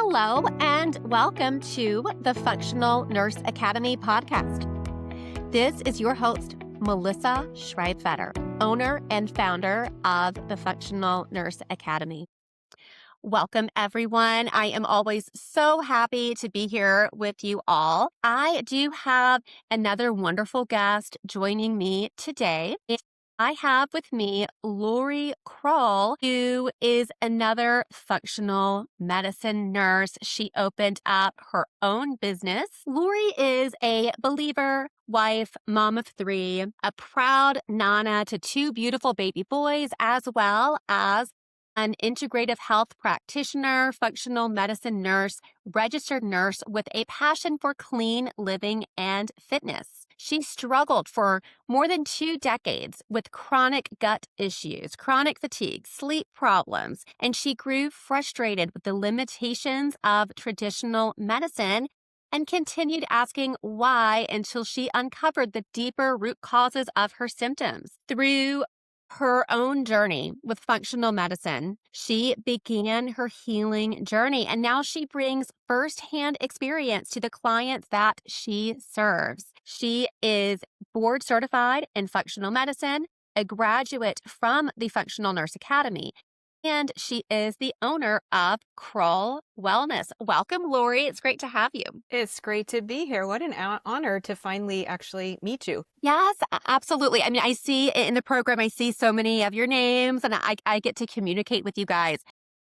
Hello, and welcome to the Functional Nurse Academy podcast. This is your host, Melissa Schreibfetter, owner and founder of the Functional Nurse Academy. Welcome, everyone. I am always so happy to be here with you all. I do have another wonderful guest joining me today. I have with me Lori Krol, who is another functional medicine nurse. She opened up her own business. Lori is a believer, wife, mom of three, a proud nana to two beautiful baby boys, as well as an integrative health practitioner, functional medicine nurse, registered nurse with a passion for clean living and fitness. She struggled for more than 2 decades with chronic gut issues, chronic fatigue, sleep problems, and she grew frustrated with the limitations of traditional medicine and continued asking why until she uncovered the deeper root causes of her symptoms. Through her own journey with functional medicine, she began her healing journey, and now she brings firsthand experience to the clients that she serves. She is board certified in functional medicine, a graduate from the Functional Nurse Academy, and she is the owner of Krol Wellness. Welcome, Lori. It's great to have you. It's great to be here. What an honor to finally actually meet you. Yes, absolutely. I mean, I see in the program, I see so many of your names, and I get to communicate with you guys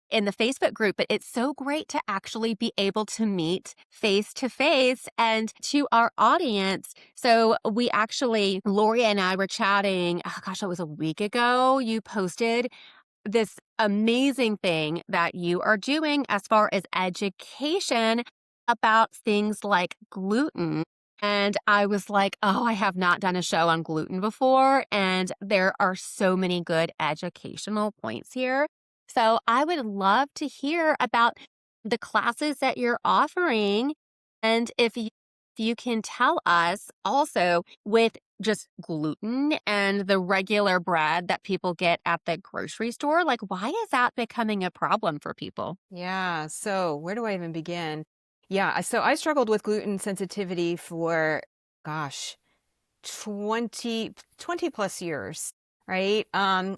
in the Facebook group, but it's so great to actually be able to meet face to face and to our audience. So Lori and I were chatting, oh gosh, it was a week ago. You posted this amazing thing that you are doing as far as education about things like gluten. And I was like, oh, I have not done a show on gluten before. And there are so many good educational points here. So I would love to hear about the classes that you're offering. And if you can tell us also with just gluten and the regular bread that people get at the grocery store, like why is that becoming a problem for people? Yeah. So where do I even begin? Yeah. So I struggled with gluten sensitivity for, gosh, 20 plus years, right?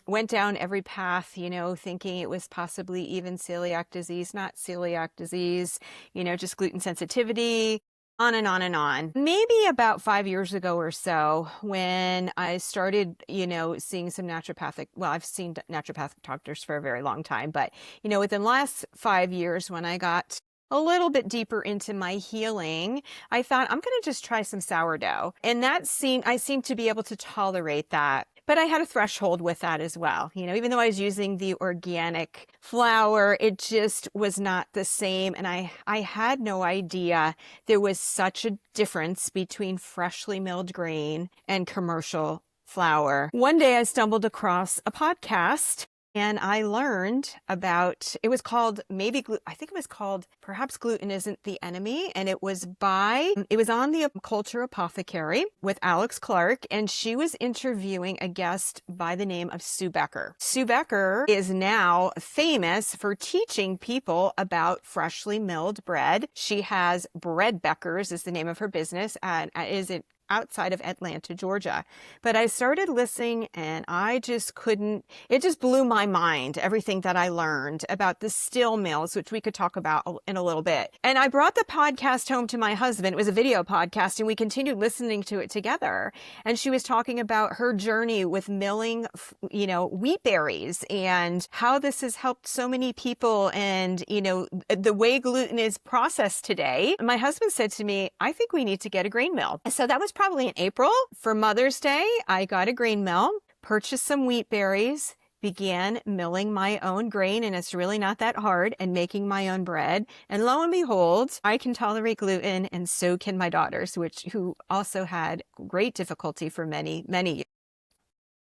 Went down every path, thinking it was possibly even celiac disease, not celiac disease, just gluten sensitivity. On and on and on. Maybe about 5 years ago or so, when I started, seeing some I've seen naturopathic doctors for a very long time, but, within the last 5 years, when I got a little bit deeper into my healing, I thought I'm going to just try some sourdough. And I seemed to be able to tolerate that. But I had a threshold with that as well. Even though I was using the organic flour, it just was not the same. And I had no idea there was such a difference between freshly milled grain and commercial flour. One day I stumbled across a podcast and I learned about, it was called Perhaps Gluten Isn't the Enemy. And it was on the Culture Apothecary with Alex Clark. And she was interviewing a guest by the name of Sue Becker. Sue Becker is now famous for teaching people about freshly milled bread. She has Bread Beckers is the name of her business and is outside of Atlanta, Georgia. But I started listening and it just blew my mind, everything that I learned about the still mills, which we could talk about in a little bit. And I brought the podcast home to my husband. It was a video podcast and we continued listening to it together. And she was talking about her journey with milling, wheat berries and how this has helped so many people and, the way gluten is processed today. My husband said to me, I think we need to get a grain mill. So that was probably in April. For Mother's Day, I got a grain mill, purchased some wheat berries, began milling my own grain, and it's really not that hard, and making my own bread. And lo and behold, I can tolerate gluten, and so can my daughters, who also had great difficulty for many, many years.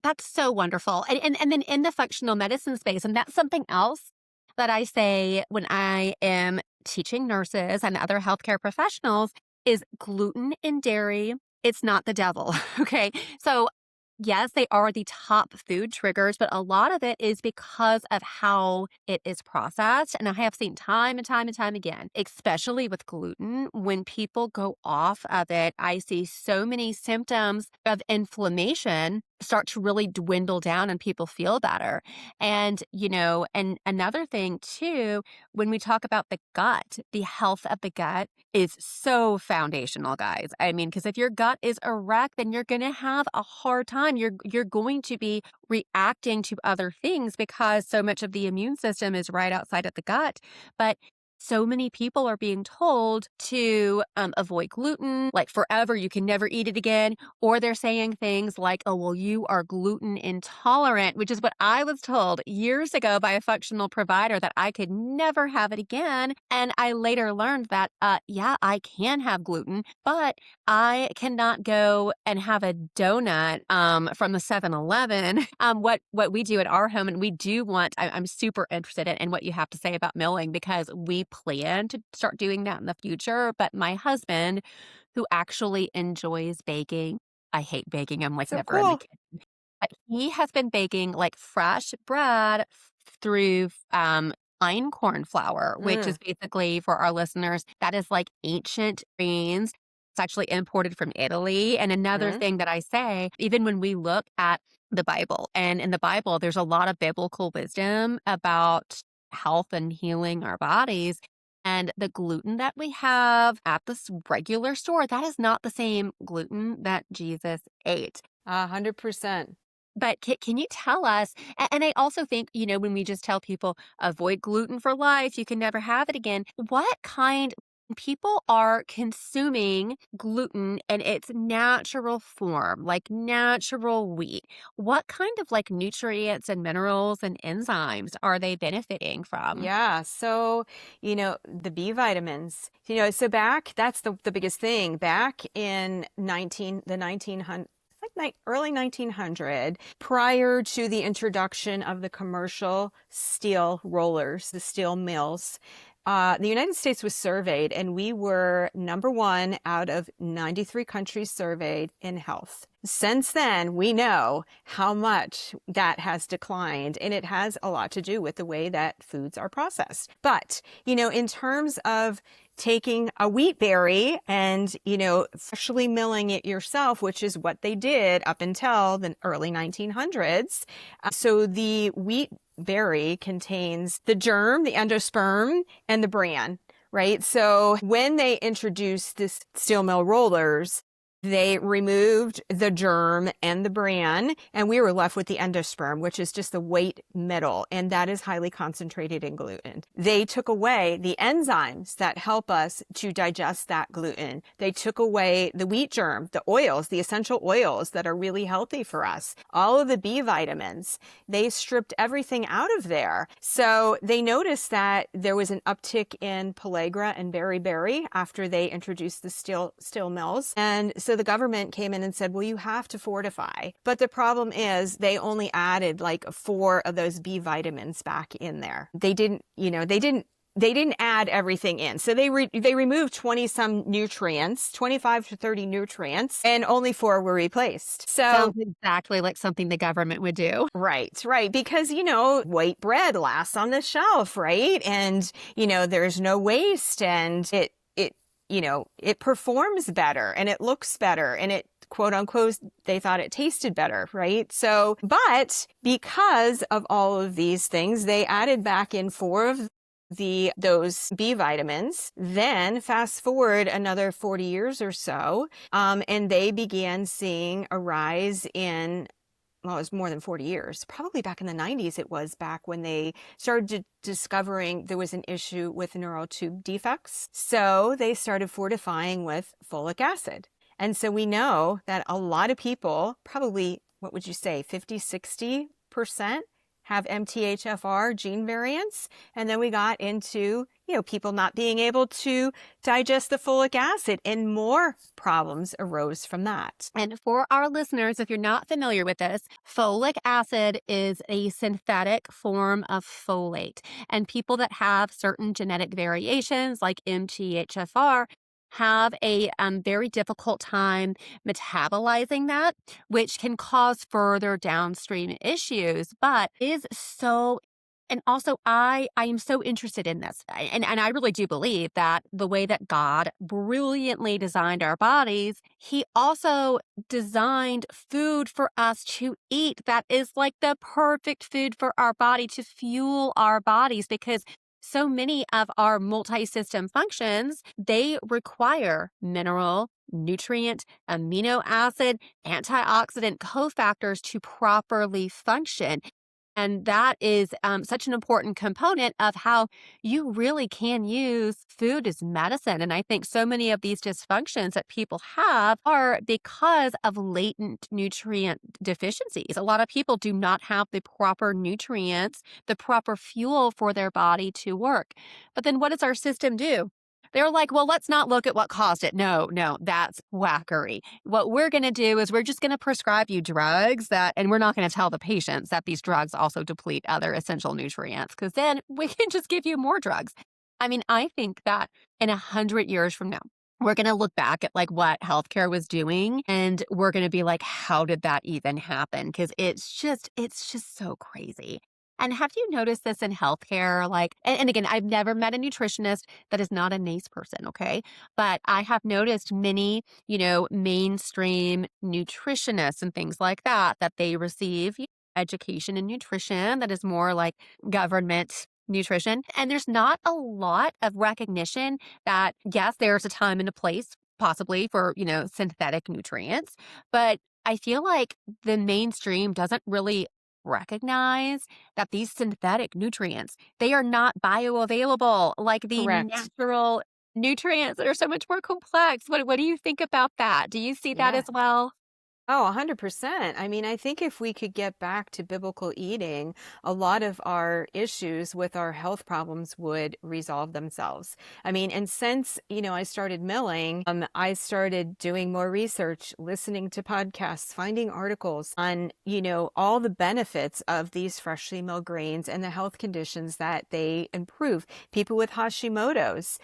That's so wonderful. And then in the functional medicine space, and that's something else that I say when I am teaching nurses and other healthcare professionals is gluten in dairy. It's not the devil. Okay. So Yes, they are the top food triggers, but a lot of it is because of how it is processed. And I have seen time and time and time again, especially with gluten, when people go off of it, I see so many symptoms of inflammation start to really dwindle down and people feel better. And another thing too, when we talk about the gut, the health of the gut is so foundational, guys. I mean, because if your gut is a wreck, then you're going to have a hard time. You're going to be reacting to other things because so much of the immune system is right outside of the gut. But so many people are being told to avoid gluten, like forever, you can never eat it again. Or they're saying things like, oh, well, you are gluten intolerant, which is what I was told years ago by a functional provider that I could never have it again. And I later learned that, yeah, I can have gluten, but I cannot go and have a donut from the 7-Eleven. What we do at our home, and we do want, I'm super interested in what you have to say about milling because we plan to start doing that in the future. But my husband, who actually enjoys baking, I hate baking. I'm like So never in the cool. kitchen. But he has been baking like fresh bread through einkorn flour, which is Mm, basically for our listeners, that is like ancient grains. It's actually imported from Italy. And another mm. thing that I say, even when we look at the Bible, and in the Bible, there's a lot of biblical wisdom about health and healing our bodies. And the gluten that we have at this regular store, that is not the same gluten that Jesus ate. 100%. But can you tell us? And I also think, when we just tell people avoid gluten for life, you can never have it again. What kind people are consuming gluten in its natural form, like natural wheat? What kind of like nutrients and minerals and enzymes are they benefiting from? Yeah. So, the B vitamins, so that's the biggest thing. Back in the 1900, early 1900, prior to the introduction of the commercial steel rollers, the steel mills, the United States was surveyed, and we were number one out of 93 countries surveyed in health. Since then, we know how much that has declined, and it has a lot to do with the way that foods are processed. But, in terms of taking a wheat berry and, freshly milling it yourself, which is what they did up until the early 1900s. So the wheat berry contains the germ, the endosperm, and the bran, right? So when they introduced this steel mill rollers, they removed the germ and the bran, and we were left with the endosperm, which is just the white middle, and that is highly concentrated in gluten. They took away the enzymes that help us to digest that gluten. They took away the wheat germ, the oils, the essential oils that are really healthy for us, all of the B vitamins. They stripped everything out of there. So they noticed that there was an uptick in pellagra and beriberi after they introduced the steel mills. And so the government came in and said, well, you have to fortify. But the problem is they only added like 4 of those B vitamins back in there. They didn't add everything in. So they removed 20 some nutrients, 25 to 30 nutrients, and only 4 were replaced. So Sounds exactly like something the government would do. right. Because, white bread lasts on the shelf, right? And, there's no waste, and it performs better and it looks better, and it, quote unquote, they thought it tasted better, right? So, but because of all of these things, they added back in 4 of those B vitamins. Then fast forward another 40 years or so, and they began seeing a rise in, well, it was more than 40 years. Probably back in the 90s, it was back when they started discovering there was an issue with neural tube defects. So they started fortifying with folic acid. And so we know that a lot of people, probably, what would you say, 50, 60% have MTHFR gene variants. And then we got into, people not being able to digest the folic acid, and more problems arose from that. And for our listeners, if you're not familiar with this, folic acid is a synthetic form of folate. And people that have certain genetic variations like MTHFR have a very difficult time metabolizing that, which can cause further downstream issues, but is so and also I am so interested in this. And I really do believe that the way that God brilliantly designed our bodies, he also designed food for us to eat that is like the perfect food for our body to fuel our bodies because so many of our multi-system functions, they require mineral, nutrient, amino acid, antioxidant cofactors to properly function. And that is such an important component of how you really can use food as medicine. And I think so many of these dysfunctions that people have are because of latent nutrient deficiencies. A lot of people do not have the proper nutrients, the proper fuel for their body to work. But then what does our system do? They're like, well, let's not look at what caused it. No, no, that's quackery. What we're going to do is we're just going to prescribe you drugs and we're not going to tell the patients that these drugs also deplete other essential nutrients because then we can just give you more drugs. I mean, I think that in 100 years from now, we're going to look back at like what healthcare was doing and we're going to be like, how did that even happen? Because it's just so crazy. And have you noticed this in healthcare? Like, and again, I've never met a nutritionist that is not a NACE person, okay? But I have noticed many, mainstream nutritionists and things like that, that they receive education in nutrition that is more like government nutrition. And there's not a lot of recognition that, yes, there's a time and a place possibly for, synthetic nutrients. But I feel like the mainstream doesn't really recognize that these synthetic nutrients, they are not bioavailable like the Correct. natural nutrients that are so much more complex. What do you think about that? Do you see that as Yeah. well? Oh, 100%. I mean, I think if we could get back to biblical eating, a lot of our issues with our health problems would resolve themselves. I mean, and since, I started milling, I started doing more research, listening to podcasts, finding articles on, all the benefits of these freshly milled grains and the health conditions that they improve. People with Hashimoto's,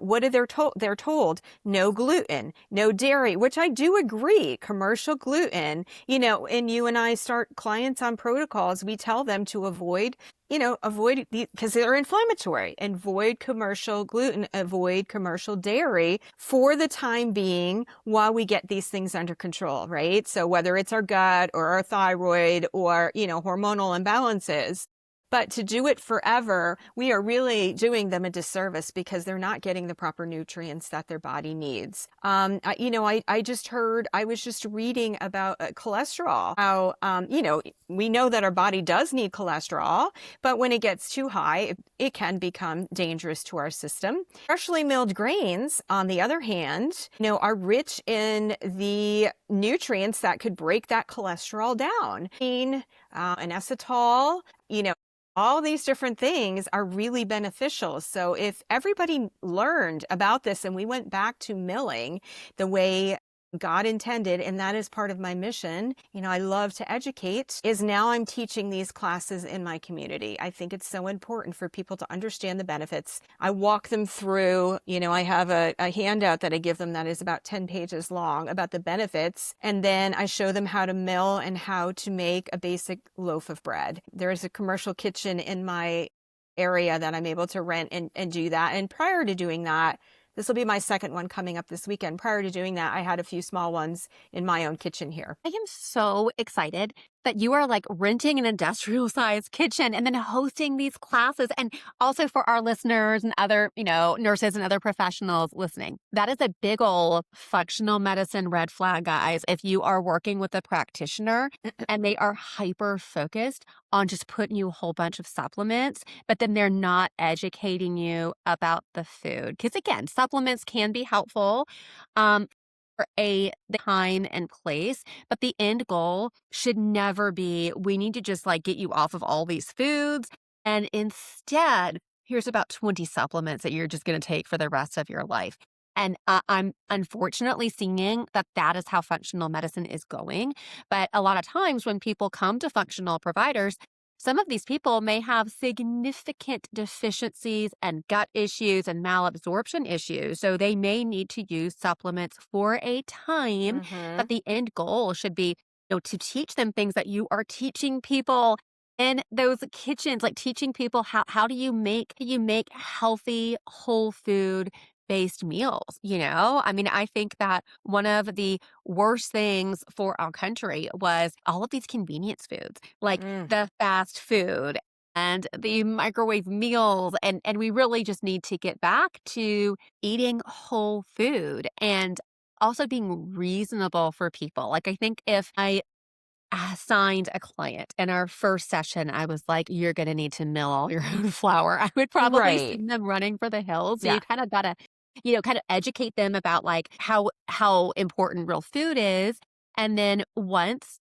what are they told? They're told no gluten, no dairy, which I do agree. Commercial gluten, and you and I start clients on protocols, we tell them to avoid because they're inflammatory, and avoid commercial gluten, avoid commercial dairy for the time being while we get these things under control, right? So whether it's our gut or our thyroid or, hormonal imbalances. But to do it forever, we are really doing them a disservice because they're not getting the proper nutrients that their body needs. I was just reading about cholesterol, how, we know that our body does need cholesterol, but when it gets too high, it can become dangerous to our system. Freshly milled grains, on the other hand, are rich in the nutrients that could break that cholesterol down. Inositol, all these different things are really beneficial. So if everybody learned about this and we went back to milling the way God intended, and that is part of my mission, I love to educate, is now I'm teaching these classes in my community. I think it's so important for people to understand the benefits. I walk them through, I have a handout that I give them that is about 10 pages long about the benefits. And then I show them how to mill and how to make a basic loaf of bread. There is a commercial kitchen in my area that I'm able to rent and do that. And prior to doing that, this will be my second one coming up this weekend. Prior to doing that, I had a few small ones in my own kitchen here. I am so excited that you are like renting an industrial sized kitchen and then hosting these classes. And also for our listeners and other, nurses and other professionals listening, that is a big ol' functional medicine red flag, guys. If you are working with a practitioner and they are hyper focused on just putting you a whole bunch of supplements, but then they're not educating you about the food. Because again, supplements can be helpful. For a time and place, but the end goal should never be we need to just like get you off of all these foods and instead here's about 20 supplements that you're just going to take for the rest of your life. And I'm unfortunately seeing that that is how functional medicine is going. But a lot of times when people come to functional providers, some of these people may have significant deficiencies and gut issues and malabsorption issues. So they may need to use supplements for a time, Mm-hmm. but the end goal should be, to teach them things that you are teaching people in those kitchens, like teaching people how do you make healthy, whole food based meals, I mean, I think that one of the worst things for our country was all of these convenience foods, like Mm. the fast food and the microwave meals. And we really just need to get back to eating whole food and also being reasonable for people. Like, I think if I assigned a client in our first session, I was like, you're going to need to mill all your own flour. I would probably Right. send them running for the hills. So Yeah. you kind of got to, kind of educate them about like how important real food is. And then once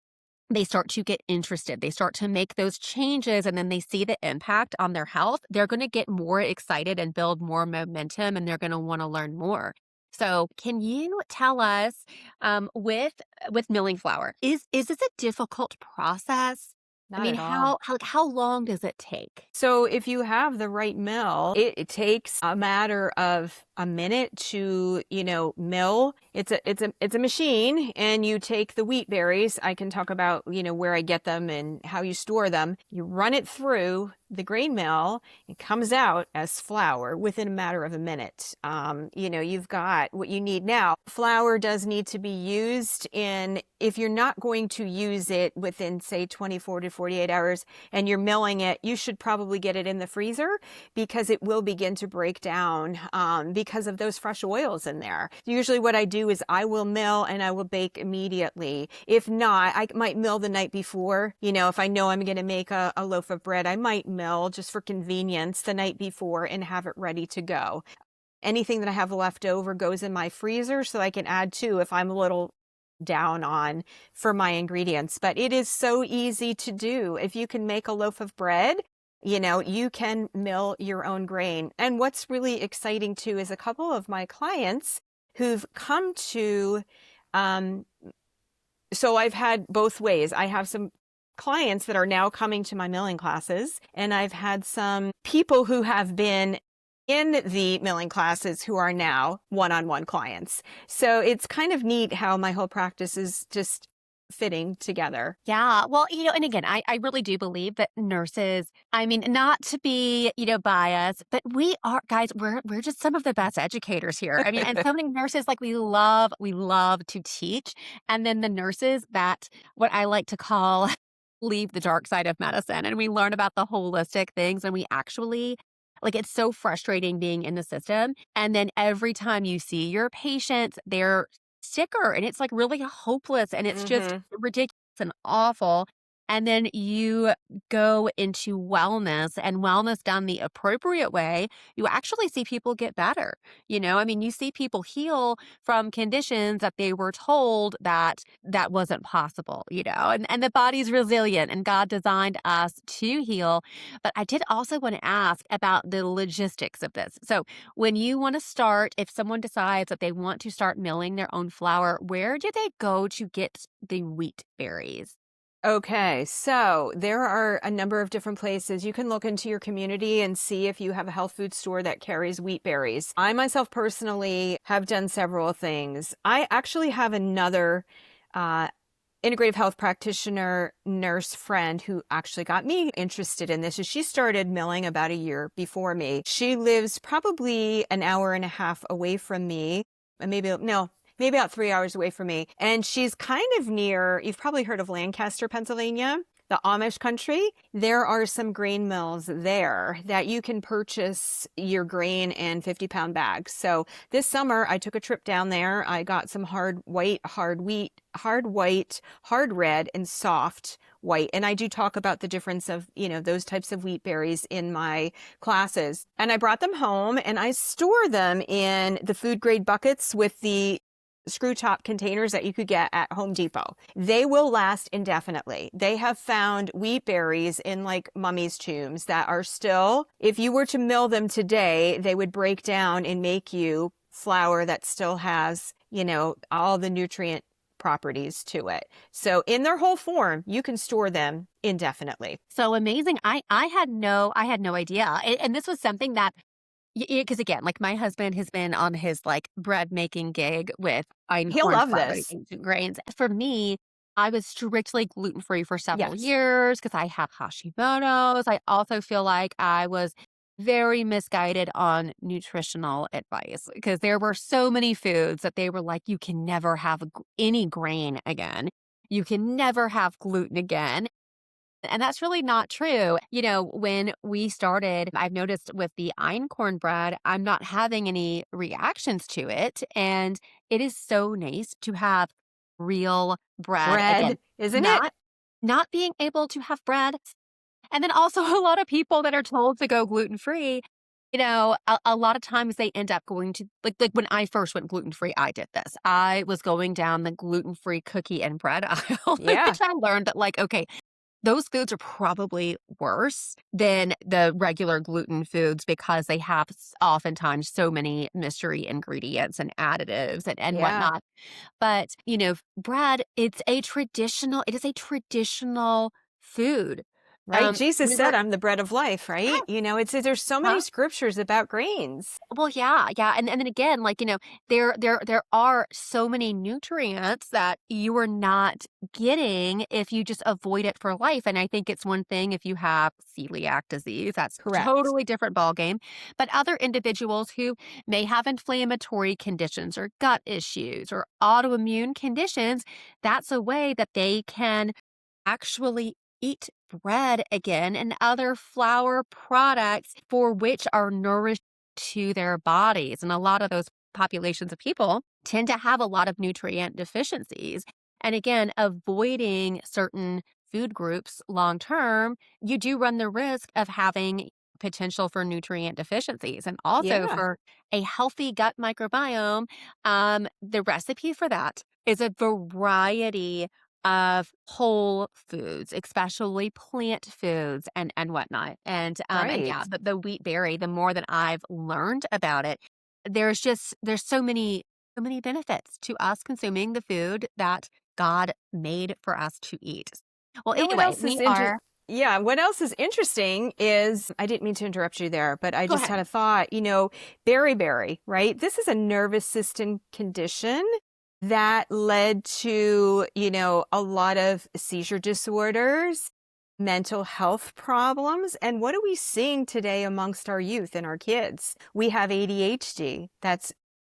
they start to get interested, they start to make those changes, and then they see the impact on their health, they're going to get more excited and build more momentum, and they're going to want to learn more. So, can you tell us, with milling flour, is this a difficult process? I Not mean, at all. how long does it take? So if you have the right mill, it takes a matter of a minute to, mill. It's a machine, and you take the wheat berries. I can talk about, where I get them and how you store them. You run it through the grain mill. It comes out as flour within a matter of a minute. You've got what you need now. Flour does need to be used if you're not going to use it within, say, 24 to 48 hours, and you're milling it, you should probably get it in the freezer, because it will begin to break down because of those fresh oils in there. Usually what I do is I will mill and I will bake immediately. If not, I might mill the night before. If I know I'm going to make a loaf of bread, I might mill just for convenience the night before and have it ready to go. Anything that I have left over goes in my freezer so I can add to if I'm a little down on for my ingredients. But it is so easy to do. If you can make a loaf of bread, you can mill your own grain. And what's really exciting too is a couple of my clients who've come to, so I've had both ways. I have some clients that are now coming to my milling classes, and I've had some people who have been in the milling classes who are now one-on-one clients. So it's kind of neat how my whole practice is just fitting together. Yeah. Well, and again, I really do believe that nurses, I mean, not to be, biased, but we are, guys, we're just some of the best educators here. I mean, and so many nurses, like we love to teach. And then the nurses that, what I like to call, leave the dark side of medicine, and we learn about the holistic things, and we actually, like, it's so frustrating being in the system. And then every time you see your patients, they're sicker, and it's like really hopeless, and it's just Mm-hmm. ridiculous and awful. And then you go into wellness, and wellness done the appropriate way, you actually see people get better. I mean, you see people heal from conditions that they were told that wasn't possible, and the body's resilient, and God designed us to heal. But I did also want to ask about the logistics of this. So when you want to start, if someone decides that they want to start milling their own flour, where do they go to get the wheat berries? Okay, so there are a number of different places. You can look into your community and see if you have a health food store that carries wheat berries. I myself personally have done several things. I actually have another integrative health practitioner nurse friend who actually got me interested in this. She started milling about a year before me. She lives probably an hour and a half away from me, and maybe about 3 hours away from me. And she's kind of near, you've probably heard of Lancaster, Pennsylvania, the Amish country. There are some grain mills there that you can purchase your grain in 50-pound bags. So this summer I took a trip down there. I got some hard white, hard wheat, hard white, hard red, and soft white. And I do talk about the difference of, those types of wheat berries in my classes. And I brought them home and I store them in the food grade buckets with the screw top containers that you could get at Home Depot. They will last indefinitely. They have found wheat berries in like mummy's tombs that are still, if you were to mill them today, they would break down and make you flour that still has, all the nutrient properties to it. So in their whole form, you can store them indefinitely. So amazing. I had no idea. And this was something that, because again, like my husband has been on his like bread making gig with He'll einkorn love flour and this. ancient grains. For me, I was strictly gluten free for several Yes. years because I have Hashimoto's. I also feel like I was very misguided on nutritional advice because there were so many foods that they were like, you can never have any grain again. You can never have gluten again. And that's really not true. When we started, I've noticed with the einkorn bread, I'm not having any reactions to it. And it is so nice to have real bread. Again, Bread, isn't it? not being able to have bread. And then also a lot of people that are told to go gluten free, a lot of times they end up going to like when I first went gluten free, I did this. I was going down the gluten free cookie and bread aisle, Yeah. which I learned that like, okay, those foods are probably worse than the regular gluten foods because they have oftentimes so many mystery ingredients and additives and Yeah. whatnot. But, bread, it is a traditional food. Right. Jesus said, Remember, I'm the bread of life, right? yes, There's so many huh? scriptures about grains. Well, yeah, yeah, and then again, like, there are so many nutrients that you are not getting if you just avoid it for life, and I think it's one thing if you have celiac disease, that's Correct. totally different ballgame, but other individuals who may have inflammatory conditions or gut issues or autoimmune conditions, that's a way that they can actually eat bread again and other flour products for which are nourished to their bodies. And a lot of those populations of people tend to have a lot of nutrient deficiencies. And again, avoiding certain food groups long term, you do run the risk of having potential for nutrient deficiencies and also Yeah. for a healthy gut microbiome. The recipe for that is a variety of whole foods, especially plant foods and whatnot. And Right. yeah, the wheat berry, the more that I've learned about it, there's so many benefits to us consuming the food that God made for us to eat. Well, You know what anyway, else is we interesting? are Yeah, what else is interesting is I didn't mean to interrupt you there, but I go just had ahead. a thought, beriberi, right? This is a nervous system condition that led to, a lot of seizure disorders, mental health problems. And what are we seeing today amongst our youth and our kids? We have ADHD.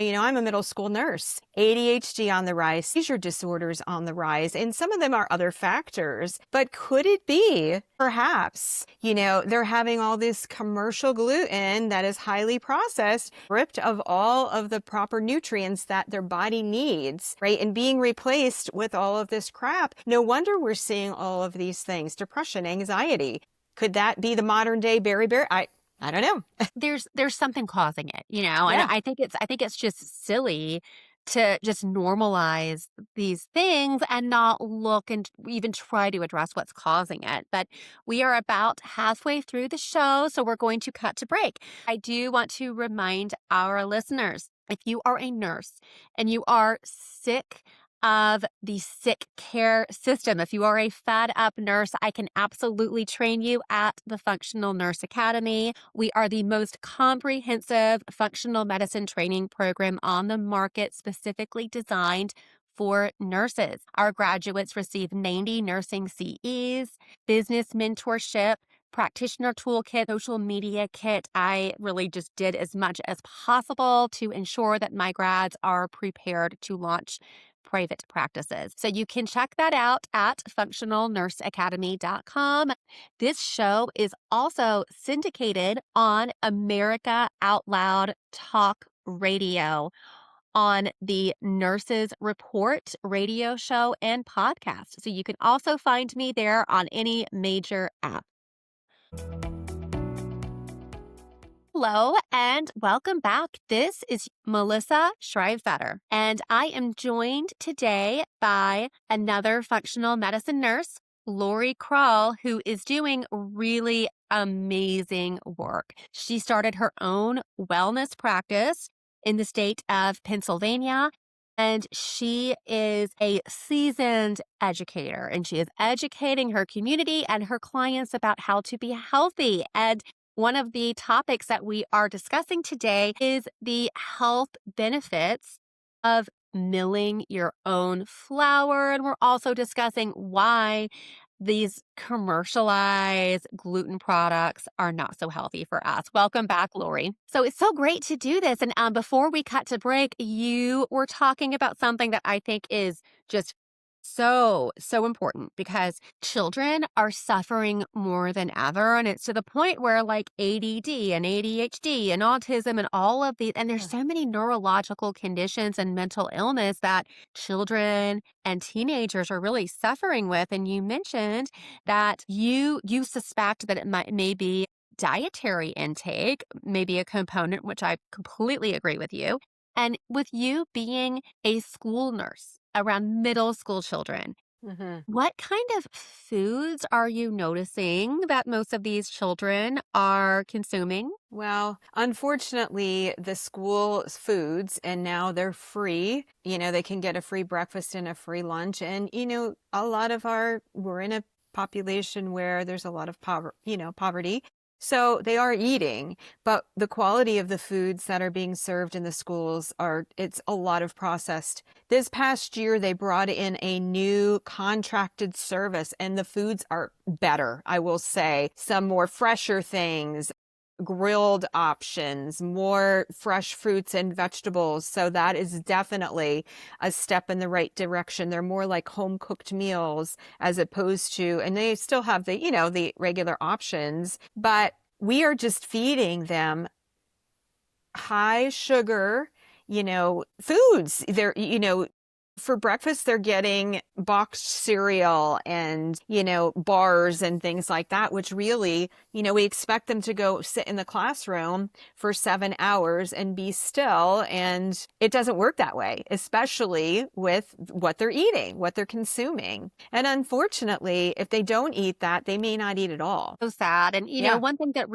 I'm a middle school nurse. ADHD on the rise, seizure disorders on the rise, and some of them are other factors. But could it be, perhaps, they're having all this commercial gluten that is highly processed, stripped of all of the proper nutrients that their body needs, right? And being replaced with all of this crap. No wonder we're seeing all of these things, depression, anxiety. Could that be the modern day beriberi? I don't know. There's something causing it, and Yeah. I think it's just silly to just normalize these things and not look and even try to address what's causing it. But we are about halfway through the show, so we're going to cut to break. I do want to remind our listeners, if you are a nurse and you are sick of the sick care system. If you are a fed up nurse, I can absolutely train you at the Functional Nurse Academy. We are the most comprehensive functional medicine training program on the market, specifically designed for nurses. Our graduates receive 90 nursing CEs, business mentorship, practitioner toolkit, social media kit. I really just did as much as possible to ensure that my grads are prepared to launch private practices. So you can check that out at functionalnurseacademy.com. This show is also syndicated on America Out Loud Talk Radio on the Nurses Report radio show and podcast. So you can also find me there on any major app. Hello and welcome back. This is Melissa Schreibfetter, and I am joined today by another functional medicine nurse, Lori Krol, who is doing really amazing work. She started her own wellness practice in the state of Pennsylvania, And she is a seasoned educator, and she is educating her community and her clients about how to be healthy. And one of the topics that we are discussing today is the health benefits of milling your own flour. And we're also discussing why these commercialized gluten products are not so healthy for us. Welcome back, Lori. So it's so great to do this. And before we cut to break, you were talking about something that I think is just so important because children are suffering more than ever. And it's to the point where like ADD and ADHD and autism and all of these, and there's so many neurological conditions and mental illness that children and teenagers are really suffering with. And you mentioned that you suspect that it may be dietary intake, maybe a component, which I completely agree with you. And with you being a school nurse around middle school children, Mhm. what kind of foods are you noticing that most of these children are consuming? Well, unfortunately, the school foods, and now they're free. They can get a free breakfast and a free lunch. And, we're in a population where there's a lot of poverty. So they are eating, but the quality of the foods that are being served in the schools it's a lot of processed. This past year, they brought in a new contracted service, and the foods are better, I will say. Some more fresher things, grilled options, more fresh fruits and vegetables. So that is definitely a step in the right direction. They're more like home cooked meals as opposed to, and they still have the regular options, but we are just feeding them high sugar, foods. For breakfast, they're getting boxed cereal and, bars and things like that, which really, we expect them to go sit in the classroom for 7 hours and be still. And it doesn't work that way, especially with what they're eating, what they're consuming. And unfortunately, if they don't eat that, they may not eat at all. So sad. And, Yeah. one thing that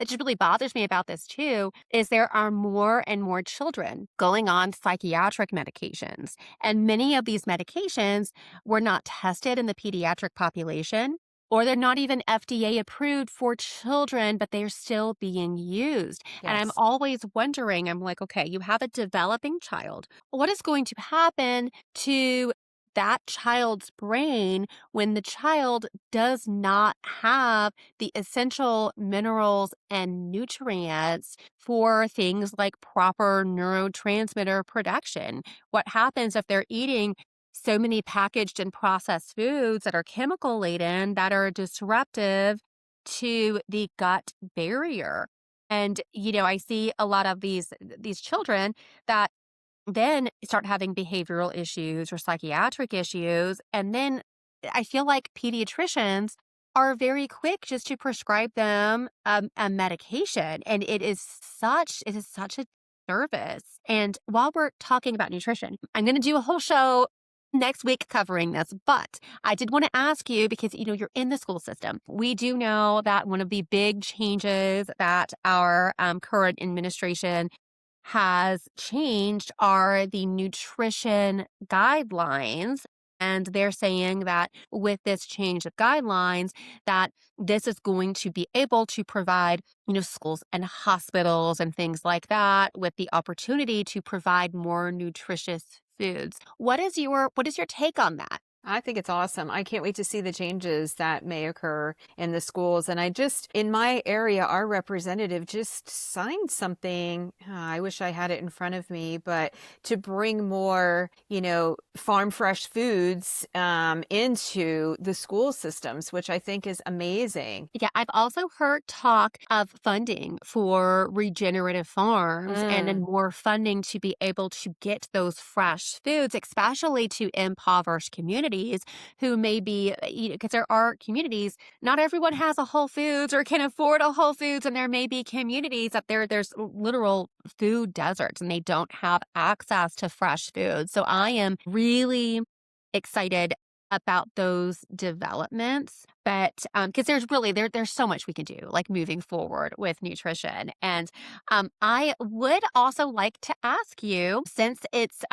just really bothers me about this too, is there are more and more children going on psychiatric medications. And many of these medications were not tested in the pediatric population, or they're not even FDA approved for children, but they're still being used. And I'm Yes. always wondering, I'm like, okay, you have a developing child. What is going to happen to that child's brain when the child does not have the essential minerals and nutrients for things like proper neurotransmitter production? What happens if they're eating so many packaged and processed foods that are chemical laden that are disruptive to the gut barrier? And I see a lot of these children that then start having behavioral issues or psychiatric issues. And then I feel like pediatricians are very quick just to prescribe them a medication. And it is such a service. And while we're talking about nutrition, I'm going to do a whole show next week covering this, but I did want to ask you because you're in the school system. We do know that one of the big changes that our current administration has changed are the nutrition guidelines. And they're saying that with this change of guidelines, that this is going to be able to provide, schools and hospitals and things like that with the opportunity to provide more nutritious foods. What is your take on that? I think it's awesome. I can't wait to see the changes that may occur in the schools. And in my area, our representative just signed something. I wish I had it in front of me, but to bring more, farm fresh foods into the school systems, which I think is amazing. Yeah, I've also heard talk of funding for regenerative farms and then Mm, more funding to be able to get those fresh foods, especially to impoverished communities who may be, because there are communities, not everyone has a Whole Foods or can afford a Whole Foods, and there may be communities that there's literal food deserts and they don't have access to fresh food. So I am really excited about those developments. But because there's so much we can do, like moving forward with nutrition. And I would also like to ask you, since it's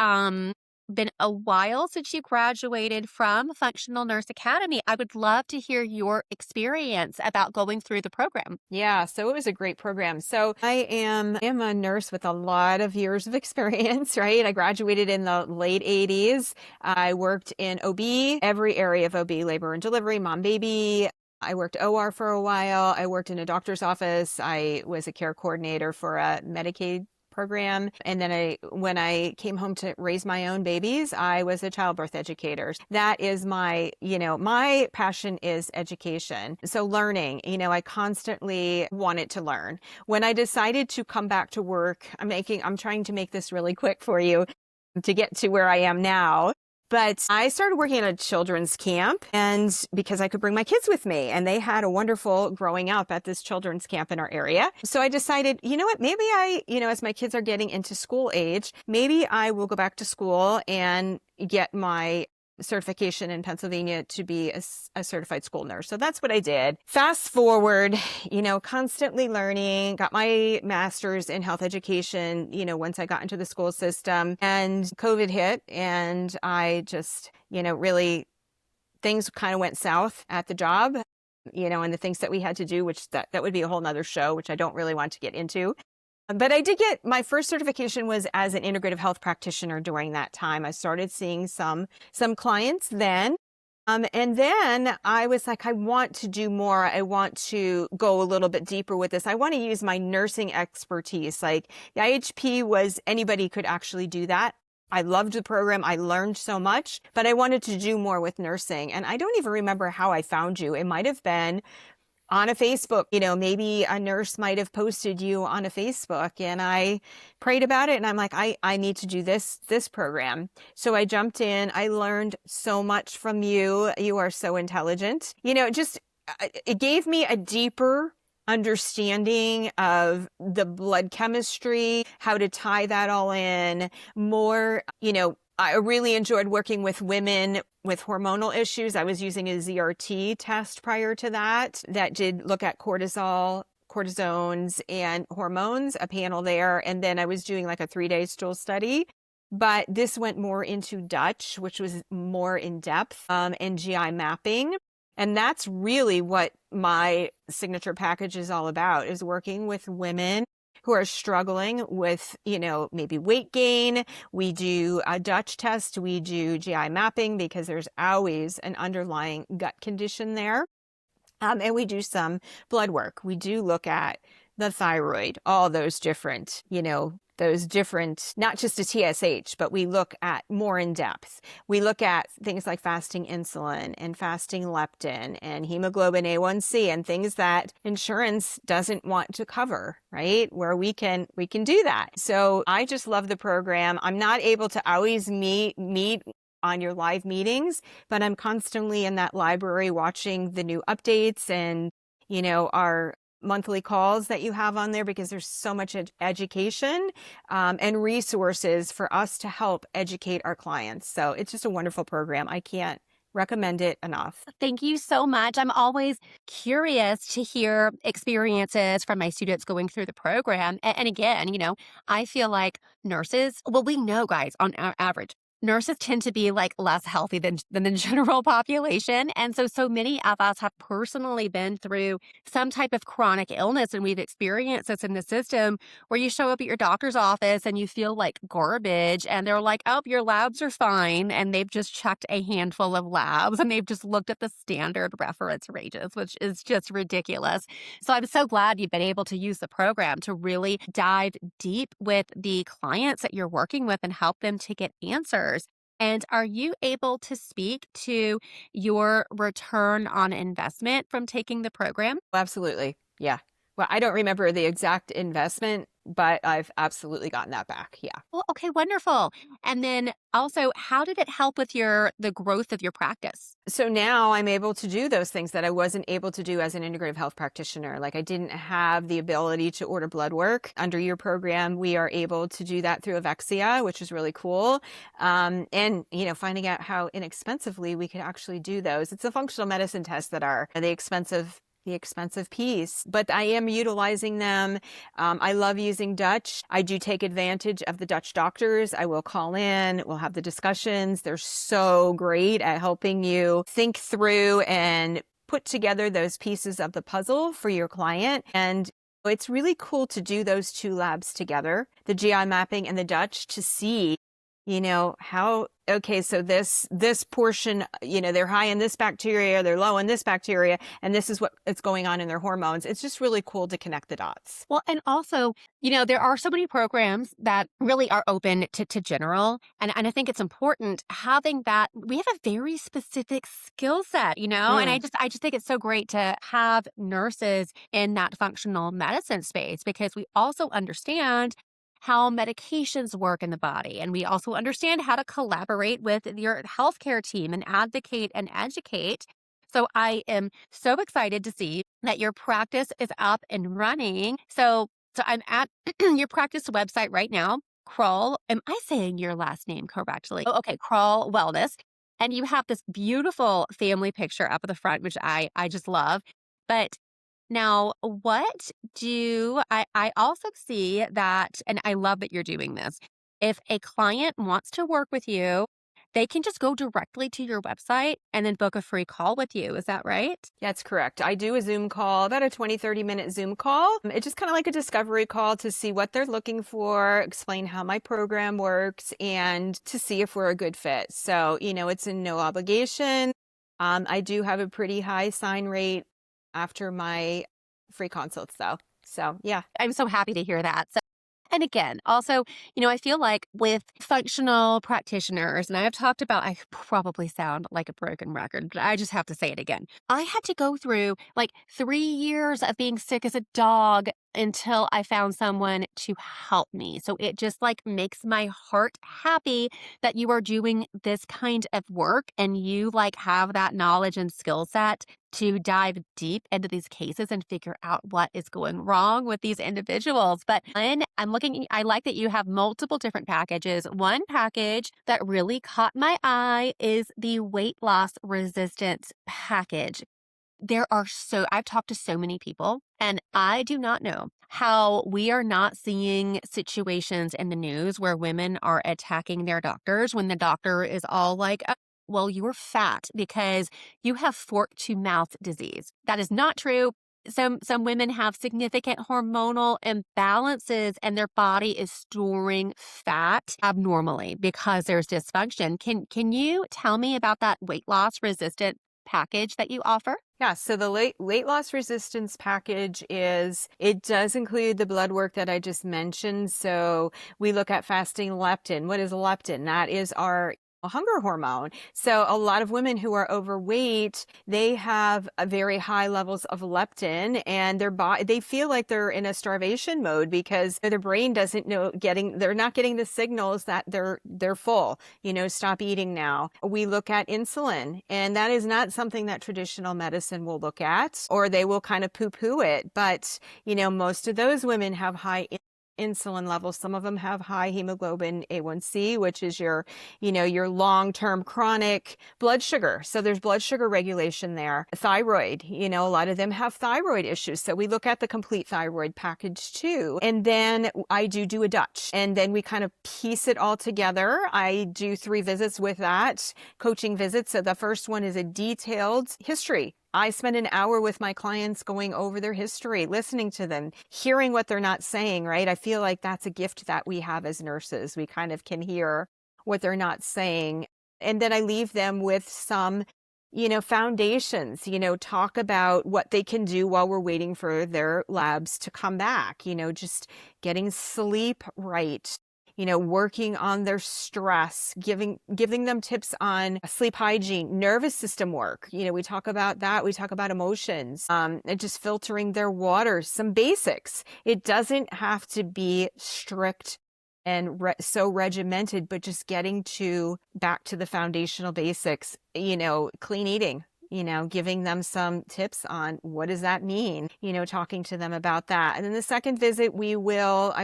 been a while since you graduated from Functional Nurse Academy, I would love to hear your experience about going through the program. Yeah, so it was a great program. So I am a nurse with a lot of years of experience, right? I graduated in the late 80s. I worked in OB, every area of OB, labor and delivery, mom, baby. I worked OR for a while. I worked in a doctor's office. I was a care coordinator for a Medicaid program. And then when I came home to raise my own babies, I was a childbirth educator. That is my passion is education. So learning, I constantly wanted to learn. When I decided to come back to work, I'm trying to make this really quick for you to get to where I am now. But I started working at a children's camp, and because I could bring my kids with me, and they had a wonderful growing up at this children's camp in our area. So I decided, you know what, maybe as my kids are getting into school age, maybe I will go back to school and get my certification in Pennsylvania to be a certified school nurse. So that's what I did. Fast forward, constantly learning, got my master's in health education, once I got into the school system, and COVID hit, and I just, really things kind of went south at the job, and the things that we had to do, which that would be a whole nother show, which I don't really want to get into. But I did get my first certification was as an integrative health practitioner during that time. I started seeing some clients then. And then I was like, I want to do more. I want to go a little bit deeper with this. I want to use my nursing expertise. Like the IHP was anybody could actually do that. I loved the program. I learned so much, but I wanted to do more with nursing. And I don't even remember how I found you. It might have been on a Facebook, maybe a nurse might have posted you on a Facebook, and I prayed about it, and I'm like, I need to do this program. So I jumped in. I learned so much from you. You are so intelligent. It gave me a deeper understanding of the blood chemistry, how to tie that all in more, I really enjoyed working with women with hormonal issues. I was using a ZRT test prior to that did look at cortisols, and hormones, a panel there. And then I was doing like a 3-day stool study. But this went more into Dutch, which was more in depth, and GI mapping. And that's really what my signature package is all about, is working with women who are struggling with, maybe weight gain. We do a Dutch test. We do GI mapping because there's always an underlying gut condition there. And we do some blood work. We do look at the thyroid, all those different, not just a TSH, but we look at more in depth. We look at things like fasting insulin and fasting leptin and hemoglobin A1C and things that insurance doesn't want to cover, right? Where we can do that. So I just love the program. I'm not able to always meet on your live meetings, but I'm constantly in that library watching the new updates and, our monthly calls that you have on there, because there's so much education and resources for us to help educate our clients. So it's just a wonderful program. I can't recommend it enough. Thank you so much. I'm always curious to hear experiences from my students going through the program. And again, I feel like nurses, well, we know, guys, on our average, nurses tend to be like less healthy than the general population. And so many of us have personally been through some type of chronic illness, and we've experienced this in the system where you show up at your doctor's office and you feel like garbage, and they're like, oh, your labs are fine. And they've just checked a handful of labs and they've just looked at the standard reference ranges, which is just ridiculous. So I'm so glad you've been able to use the program to really dive deep with the clients that you're working with and help them to get answers. And are you able to speak to your return on investment from taking the program? Absolutely. Yeah. Well, I don't remember the exact investment but I've absolutely gotten that back. Yeah. Well, okay, wonderful. And then also, how did it help with the growth of your practice? So now I'm able to do those things that I wasn't able to do as an integrative health practitioner. Like I didn't have the ability to order blood work. Under your program, we are able to do that through Avexia, which is really cool. And, finding out how inexpensively we could actually do those. It's the functional medicine tests that are the expensive piece, but I am utilizing them. I love using Dutch. I do take advantage of the Dutch doctors. I will call in, we'll have the discussions. They're so great at helping you think through and put together those pieces of the puzzle for your client. And it's really cool to do those two labs together, the GI mapping and the Dutch, to see so this portion, they're high in this bacteria, they're low in this bacteria, and this is what is going on in their hormones. It's just really cool to connect the dots. Well, and also, there are so many programs that really are open to general. And I think it's important having that. We have a very specific skill set, and I just think it's so great to have nurses in that functional medicine space, because we also understand how medications work in the body. And we also understand how to collaborate with your healthcare team and advocate and educate. So I am so excited to see that your practice is up and running. So I'm at your practice website right now, Krol. Am I saying your last name correctly? Oh, okay, Krol Wellness. And you have this beautiful family picture up at the front, which I just love. But now, I also see that, and I love that you're doing this. If a client wants to work with you, they can just go directly to your website and then book a free call with you. Is that right? That's correct. I do a Zoom call, about a 20-30 minute Zoom call. It's just kind of like a discovery call to see what they're looking for, explain how my program works, and to see if we're a good fit. So, it's a no obligation. I do have a pretty high sign rate after my free consults though. So yeah. I'm so happy to hear that. And again, also, I feel like with functional practitioners, and I have talked about, I probably sound like a broken record, but I just have to say it again. I had to go through like 3 years of being sick as a dog until I found someone to help me. So it just like makes my heart happy that you are doing this kind of work and you like have that knowledge and skill set to dive deep into these cases and figure out what is going wrong with these individuals. But I like that you have multiple different packages. One package that really caught my eye is the weight loss resistance package. I've talked to so many people, and I do not know how we are not seeing situations in the news where women are attacking their doctors when the doctor is all like, well, you're fat because you have fork to mouth disease. That is not true. Some women have significant hormonal imbalances and their body is storing fat abnormally because there's dysfunction. Can you tell me about that weight loss resistant package that you offer? Yeah, so the weight loss resistance package it does include the blood work that I just mentioned. So we look at fasting leptin. What is leptin? That is our hunger hormone. So a lot of women who are overweight, they have a very high levels of leptin, and they feel like they're in a starvation mode because their brain doesn't know they're not getting the signals that they're full, stop eating now. We look at insulin, and that is not something that traditional medicine will look at, or they will kind of poo-poo it. But, most of those women have high insulin levels. Some of them have high hemoglobin A1C, which is your long-term chronic blood sugar. So there's blood sugar regulation there. Thyroid, a lot of them have thyroid issues. So we look at the complete thyroid package too. And then I do a Dutch, and then we kind of piece it all together. I do 3 visits with that, coaching visits. So the first one is a detailed history. I spend an hour with my clients going over their history, listening to them, hearing what they're not saying, right? I feel like that's a gift that we have as nurses. We kind of can hear what they're not saying. And then I leave them with some, foundations, talk about what they can do while we're waiting for their labs to come back, just getting sleep right, working on their stress, giving them tips on sleep hygiene, nervous system work. We talk about that. We talk about emotions, and just filtering their water, some basics. It doesn't have to be strict and so regimented, but just getting back to the foundational basics, clean eating, giving them some tips on what does that mean, talking to them about that. And then the second visit, I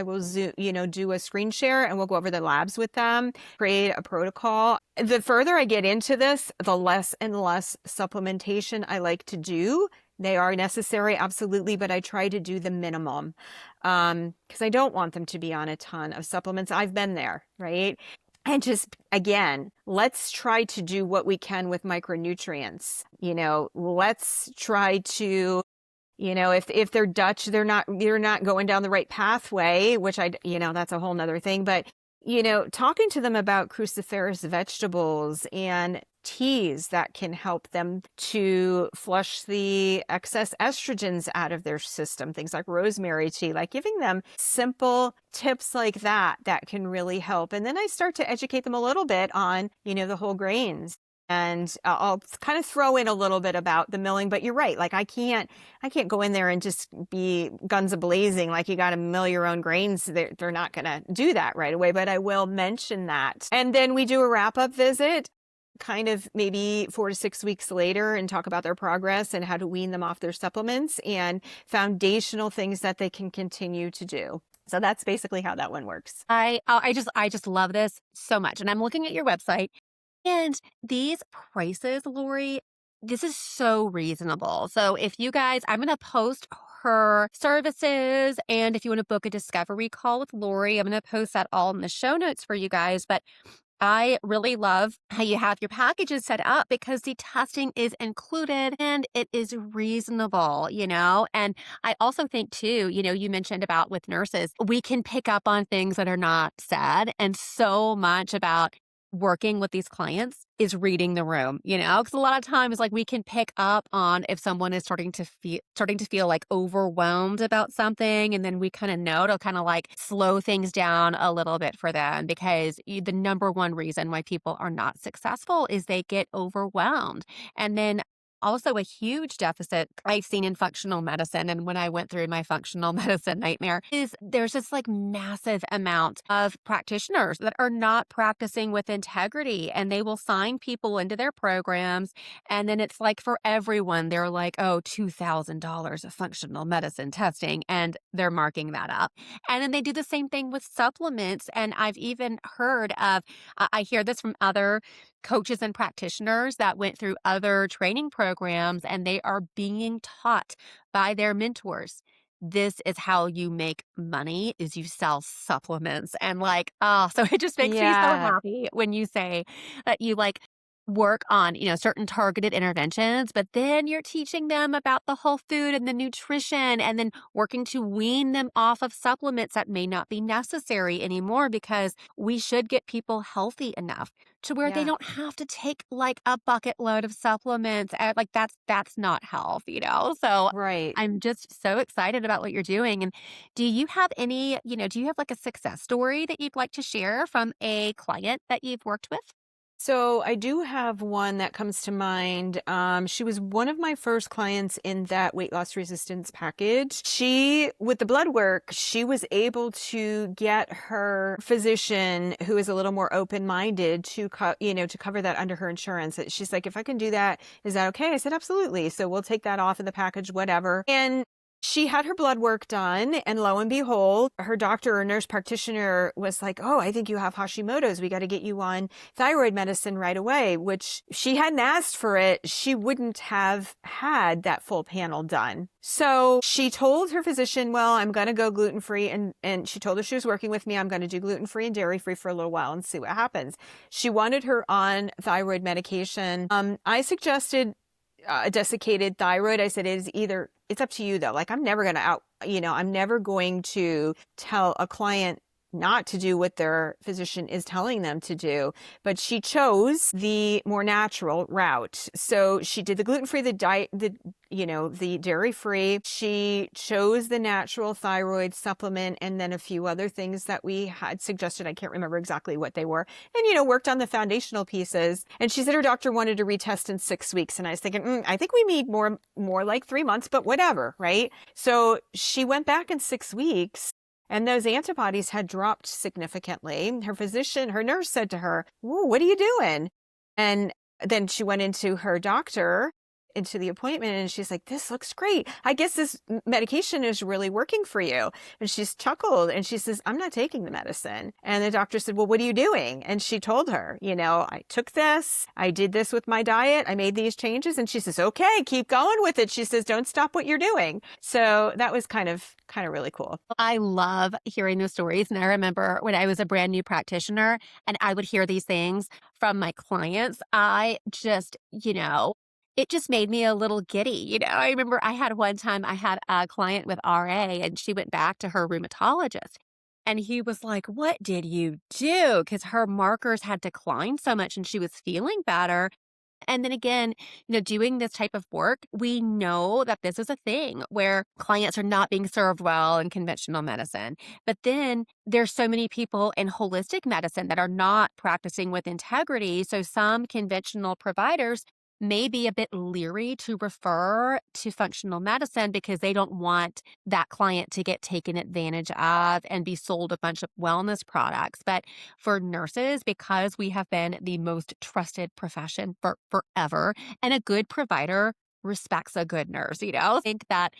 will do a screen share and we'll go over the labs with them, create a protocol. The further I get into this, the less and less supplementation I like to do. They are necessary, absolutely, but I try to do the minimum because I don't want them to be on a ton of supplements. I've been there, right? And just, again, let's try to do what we can with micronutrients. Let's try to, if they're Dutch, you're not going down the right pathway, which that's a whole nother thing. But, talking to them about cruciferous vegetables and teas that can help them to flush the excess estrogens out of their system, things like rosemary tea, like giving them simple tips like that can really help. And then I start to educate them a little bit on, the whole grains. And I'll kind of throw in a little bit about the milling, but you're right. Like I can't go in there and just be guns a-blazing. Like you got to mill your own grains. They're not going to do that right away, but I will mention that. And then we do a wrap-up visit, kind of maybe 4 to 6 weeks later, and talk about their progress and how to wean them off their supplements and foundational things that they can continue to do. So that's basically how that one works. I just love this so much. And I'm looking at your website. And these prices, Lori, this is so reasonable. So if you guys, I'm going to post her services. And if you want to book a discovery call with Lori, I'm going to post that all in the show notes for you guys. But I really love how you have your packages set up because the testing is included and it is reasonable, And I also think too, you mentioned about with nurses, we can pick up on things that are not said, and so much about working with these clients is reading the room, because a lot of times like we can pick up on if someone is starting to feel like overwhelmed about something, and then we kind of know to kind of like slow things down a little bit for them, because the number one reason why people are not successful is they get overwhelmed. And then also a huge deficit I've seen in functional medicine, and when I went through my functional medicine nightmare, is there's this like massive amount of practitioners that are not practicing with integrity, and they will sign people into their programs, and then it's like for everyone, they're like, oh, $2,000 of functional medicine testing, and they're marking that up. And then they do the same thing with supplements, and I've even heard of, I hear this from other coaches and practitioners that went through other training programs, and they are being taught by their mentors. This is how you make money, is you sell supplements. And like, so it just makes me so happy when you say that you like work on, certain targeted interventions, but then you're teaching them about the whole food and the nutrition, and then working to wean them off of supplements that may not be necessary anymore, because we should get people healthy enough to where they don't have to take like a bucket load of supplements. Like that's not health, So Right. I'm just so excited about what you're doing. And do you have any, do you have like a success story that you'd like to share from a client that you've worked with? So I do have one that comes to mind. She was one of my first clients in that weight loss resistance package. With the blood work, she was able to get her physician, who is a little more open-minded, to cover that under her insurance. She's like, if I can do that, is that okay? I said, absolutely. So we'll take that off of the package, whatever. And she had her blood work done, and lo and behold, her doctor or nurse practitioner was like, oh, I think you have Hashimoto's. We got to get you on thyroid medicine right away, which she hadn't asked for it. She wouldn't have had that full panel done. So she told her physician, well, I'm going to go gluten-free. And she told her she was working with me. I'm going to do gluten-free and dairy-free for a little while and see what happens. She wanted her on thyroid medication. I suggested a desiccated thyroid. I said, it's up to you though. Like I'm never going to tell a client not to do what their physician is telling them to do. But she chose the more natural route. So she did the gluten-free, the diet, the dairy-free. She chose the natural thyroid supplement and then a few other things that we had suggested. I can't remember exactly what they were. And, worked on the foundational pieces. And she said her doctor wanted to retest in 6 weeks. And I was thinking, I think we need more like 3 months, but whatever, right? So she went back in 6 weeks. And those antibodies had dropped significantly. Her nurse said to her, "Whoa, what are you doing?" And then she went into her doctor, into the appointment, and she's like, "This looks great. I guess this medication is really working for you." And she's chuckled and she says, "I'm not taking the medicine." And the doctor said, "Well, what are you doing?" And she told her, "I took this, I did this with my diet, I made these changes." And she says, "Okay, keep going with it." She says, "Don't stop what you're doing." So that was kind of really cool. I love hearing those stories. And I remember when I was a brand new practitioner and I would hear these things from my clients, it just made me a little giddy. I remember I had a client with RA and she went back to her rheumatologist and he was like, "What did you do?" Because her markers had declined so much and she was feeling better. And then again, doing this type of work, we know that this is a thing where clients are not being served well in conventional medicine. But then there's so many people in holistic medicine that are not practicing with integrity. So some conventional providers may be a bit leery to refer to functional medicine because they don't want that client to get taken advantage of and be sold a bunch of wellness products. But for nurses, because we have been the most trusted profession for forever, and a good provider respects a good nurse. I think that,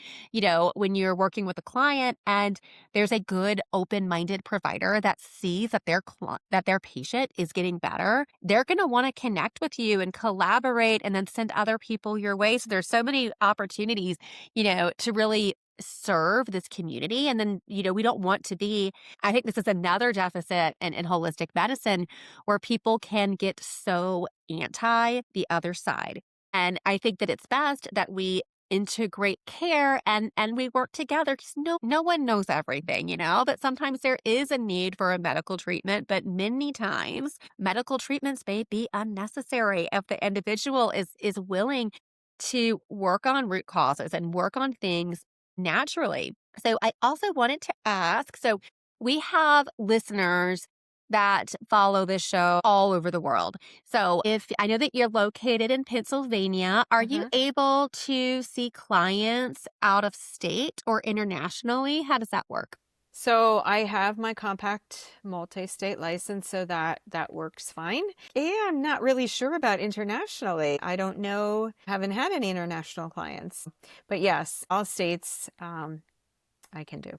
when you're working with a client and there's a good open-minded provider that sees that their patient is getting better, they're going to want to connect with you and collaborate and then send other people your way. So there's so many opportunities, to really serve this community. And then, we don't want to be, I think this is another deficit in holistic medicine where people can get so anti the other side. And I think that it's best that we integrate care and we work together because no one knows everything, but sometimes there is a need for a medical treatment, but many times medical treatments may be unnecessary if the individual is willing to work on root causes and work on things naturally. So I also wanted to ask, so we have listeners that follow this show all over the world. So if I know that you're located in Pennsylvania, are you able to see clients out of state or internationally? How does that work? So I have my compact multi-state license, so that works fine. And I'm not really sure about internationally. I don't know, haven't had any international clients. But yes, all states I can do.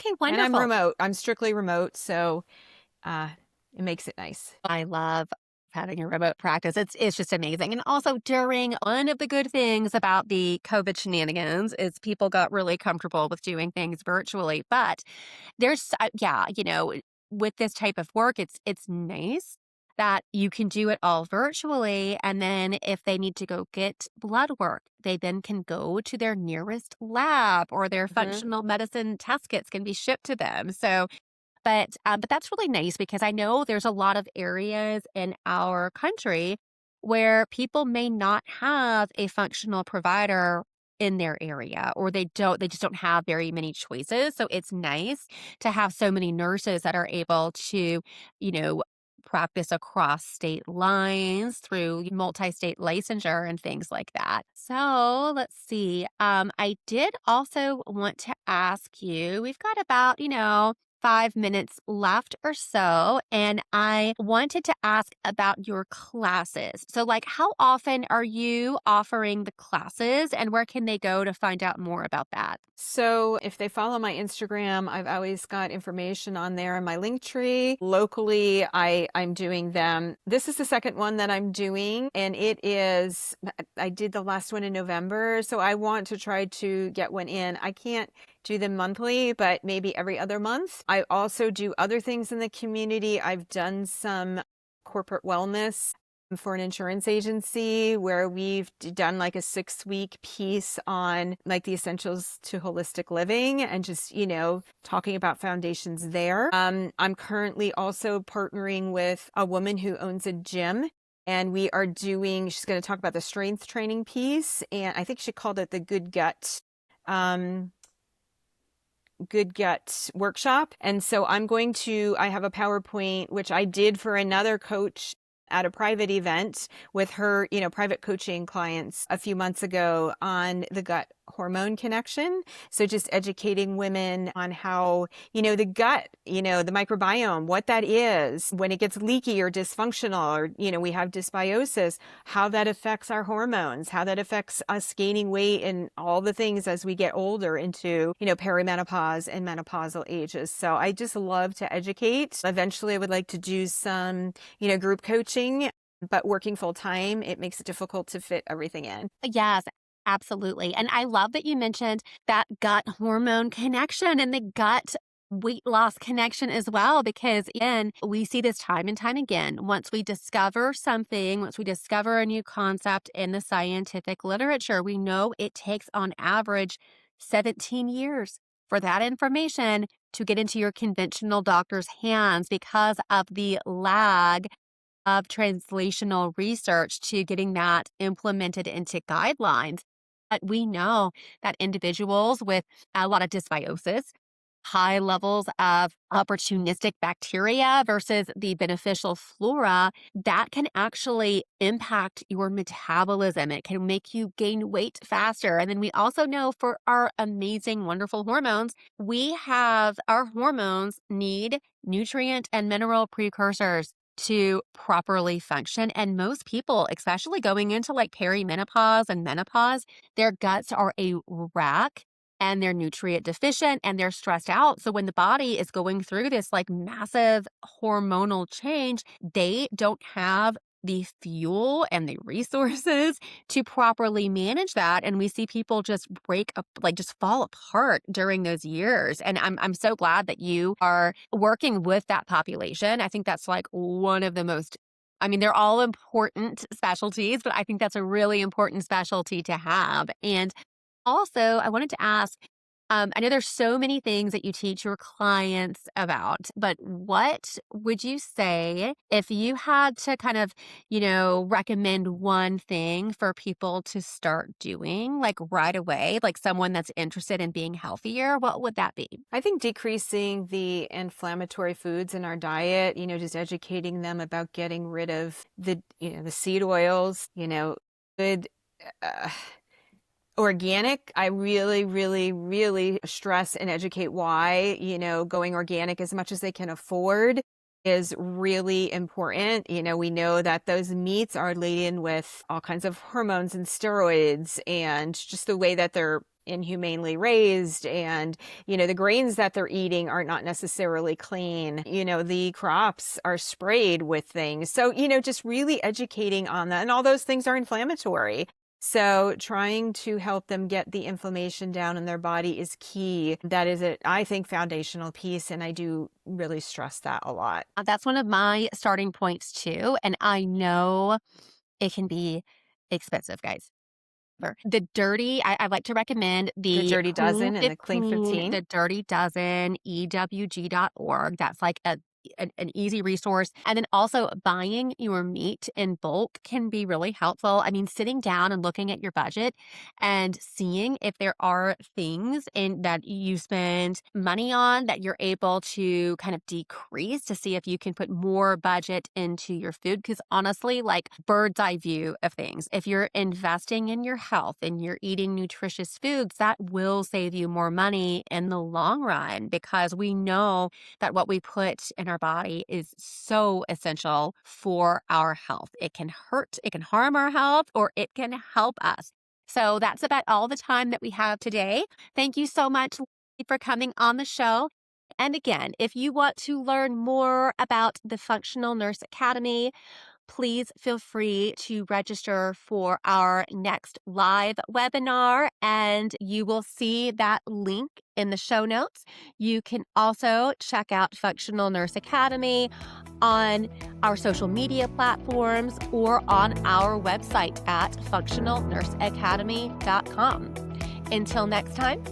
Okay, wonderful. And I'm remote. I'm strictly remote, so it makes it nice. I love having a remote practice. It's just amazing. And also during one of the good things about the COVID shenanigans is people got really comfortable with doing things virtually. But there's, with this type of work, it's nice that you can do it all virtually. And then if they need to go get blood work, they then can go to their nearest lab or their functional medicine test kits can be shipped to them. So but that's really nice because I know there's a lot of areas in our country where people may not have a functional provider in their area, or they just don't have very many choices. So it's nice to have so many nurses that are able to, you know, practice across state lines through multi-state licensure and things like that. So let's see. I did also want to ask you, we've got about, 5 minutes left or so. And I wanted to ask about your classes. So how often are you offering the classes and where can they go to find out more about that? So if they follow my Instagram, I've always got information on there in my link tree. Locally, I'm doing them. This is the second one that I'm doing, and I did the last one in November, so I want to try to get one in. I can't do them monthly, but maybe every other month. I also do other things in the community. I've done some corporate wellness for an insurance agency where we've done like a 6-week piece on like the essentials to holistic living and just, talking about foundations there. I'm currently also partnering with a woman who owns a gym. And she's going to talk about the strength training piece. And I think she called it the Good Gut workshop. And so I have a PowerPoint, which I did for another coach at a private event with her, private coaching clients a few months ago on the gut hormone connection. So just educating women on how, the gut, the microbiome, what that is, when it gets leaky or dysfunctional, or, we have dysbiosis, how that affects our hormones, how that affects us gaining weight and all the things as we get older into, perimenopause and menopausal ages. So I just love to educate. Eventually I would like to do some, group coaching, but working full time, it makes it difficult to fit everything in. Yes, absolutely. And I love that you mentioned that gut hormone connection and the gut weight loss connection as well, because again, we see this time and time again. Once we discover something, once we discover a new concept in the scientific literature, we know it takes on average 17 years for that information to get into your conventional doctor's hands because of the lag of translational research to getting that implemented into guidelines. But we know that individuals with a lot of dysbiosis, high levels of opportunistic bacteria versus the beneficial flora, that can actually impact your metabolism. It can make you gain weight faster. And then we also know for our amazing, wonderful hormones, our hormones need nutrient and mineral precursors to properly function. And most people, especially going into like perimenopause and menopause, their guts are a wreck and they're nutrient deficient and they're stressed out. So when the body is going through this like massive hormonal change, they don't have the fuel and the resources to properly manage that. And we see people just break up, like just fall apart during those years. And I'm so glad that you are working with that population. I think that's like one of the most, I mean, they're all important specialties, but I think that's a really important specialty to have. And also, I wanted to ask, I know there's so many things that you teach your clients about, but what would you say if you had to kind of, recommend one thing for people to start doing like right away, like someone that's interested in being healthier, what would that be? I think decreasing the inflammatory foods in our diet, just educating them about getting rid of the seed oils, good, uh, organic. I really, really, really stress and educate why, going organic as much as they can afford is really important. We know that those meats are laden with all kinds of hormones and steroids and just the way that they're inhumanely raised, and the grains that they're eating are not necessarily clean. The crops are sprayed with things. So, just really educating on that, and all those things are inflammatory. So trying to help them get the inflammation down in their body is key. That is I think, foundational piece. And I do really stress that a lot. That's one of my starting points too. And I know it can be expensive, guys. I like to recommend The the Dirty Clean Dozen and the Clean 15, 15. the Dirty Dozen, EWG.org. That's like an easy resource. And then also buying your meat in bulk can be really helpful. I mean, sitting down and looking at your budget and seeing if there are things that you spend money on that you're able to kind of decrease to see if you can put more budget into your food. Because honestly, like bird's eye view of things, if you're investing in your health and you're eating nutritious foods, that will save you more money in the long run, because we know that what we put in our body is so essential for our health. It can harm our health, or it can help us. So that's about all the time that we have today. Thank you so much for coming on the show. And again, if you want to learn more about the Functional Nurse Academy, please feel free to register for our next live webinar, and you will see that link in the show notes. You can also check out Functional Nurse Academy on our social media platforms or on our website at functionalnurseacademy.com. Until next time,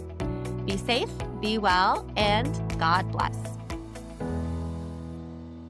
be safe, be well, and God bless.